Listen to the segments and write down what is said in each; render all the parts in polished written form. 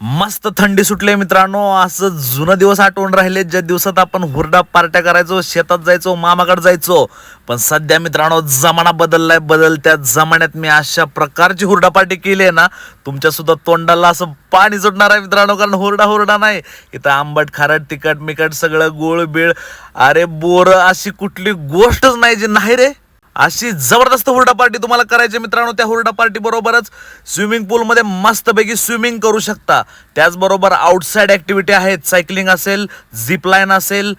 मस्त थंडी सुटली मित्रांनो. असं जुनं दिवस आठवून राहिले ज्या दिवसात आपण हुरडा पार्ट्या करायचो, शेतात जायचो, मामाकडे जायचो. पण सध्या मित्रांनो जमाना बदललाय. बदलत्या जमान्यात मी अशा प्रकारची हुरडा पार्टी केली आहे ना, तुमच्या सुद्धा तोंडाला असं पाणी सुटणार आहे मित्रांनो. कारण हुरडा हुरडा नाही, इथं आंबट खारट तिखट मिकट सगळं गोळ बिळ, अरे बोर, अशी कुठली गोष्टच नाही जी नाही रे. अशी जबरदस्त हुरडा पार्टी तुम्हाला करायची मित्रांनो. त्या हुरडा पार्टी बरोबरच स्विमिंग पूलमध्ये मस्तपैकी स्विमिंग करू शकता. त्याचबरोबर आउटसाइड ऍक्टिव्हिटी आहेत. सायकलिंग असेल, झिप लाईन असेल,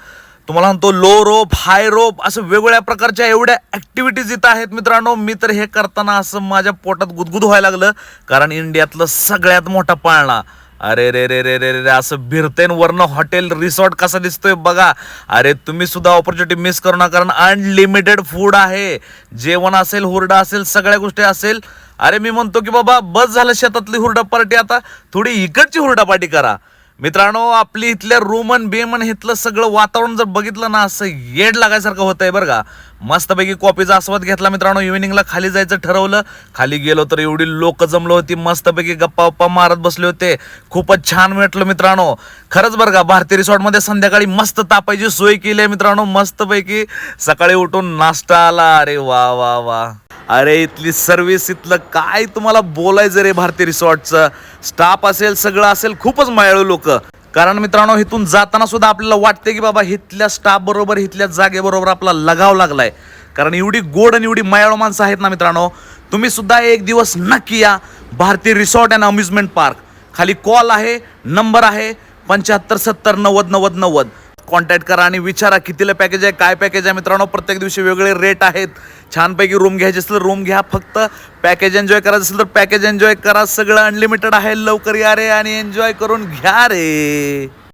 तुम्हाला म्हणतो लो रोप, हाय रोप, असं वेगवेगळ्या प्रकारच्या एवढ्या ऍक्टिव्हिटीज इथं आहेत मित्रांनो. मी तर हे करताना असं माझ्या पोटात गुदगुद व्हायला लागलं, कारण इंडियातलं सगळ्यात मोठा पाळणा. अरे रे रे रे रे रे, असं भिरतेन वरनं हॉटेल रिसॉर्ट कसा दिसतोय बघा. अरे तुम्ही सुद्धा ऑपॉर्च्युनिटी मिस करू नका, कारण अनलिमिटेड फूड आहे. जेवण असेल, हुरडा असेल, सगळ्या गोष्टी असेल. अरे मी म्हणतो की बाबा बस झालं शेतातली हुरडा पार्टी, आता थोडी इकडची हुरडा पार्टी करा मित्रांनो. आपली इथल्या रोमन बेमन इथलं सगळं वातावरण जर बघितलं ना, असं येड लागायसारखं होतंय बरं का. मस्तपैकी कॉफीचा आस्वाद घेतला मित्रांनो. इव्हिनिंगला खाली जायचं ठरवलं. खाली गेलो तर एवढी लोक जमलो होती, मस्तपैकी गप्पा गप्पा मारत बसले होते. खूपच छान वाटलं मित्रांनो. खरंच बरं का, भारतीय रिसॉर्टमध्ये संध्याकाळी मस्त तापायची सोय केली आहे मित्रांनो. मस्तपैकी सकाळी उठून नाश्ता आला. अरे वा वा वा. अरे इथली सर्व्हिस, इथलं काय तुम्हाला बोलायचं रे. भारतीय रिसॉर्टचं स्टाफ असेल, सगळं असेल, खूपच मायाळू लोक. कारण मित्रांनो इथून जाताना सुद्धा आपल्याला वाटते की बाबा इथल्या स्टाफ बरोबर, इथल्या जागेबरोबर आपला लगाव लागलाय. कारण एवढी गोड आणि एवढी मायाळू माणसं आहेत ना मित्रांनो. तुम्ही सुद्धा एक दिवस नक्की या भारतीय रिसॉर्ट अँड अम्युजमेंट पार्क. खाली कॉल आहे, नंबर आहे 7570909090. कॉन्टॅक्ट करा आणि विचारा कितीला पॅकेज आहे, काय पॅकेज आहे मित्रांनो. प्रत्येक दिवशी वेगवेगळे रेट आहेत. छानपैकी रूम घ्यायचे असेल तर रूम घ्या. फक्त पॅकेज एन्जॉय करायचं असेल तर पॅकेज एन्जॉय करा. सगळं अनलिमिटेड आहे. लवकर या रे आणि एन्जॉय करून घ्या रे.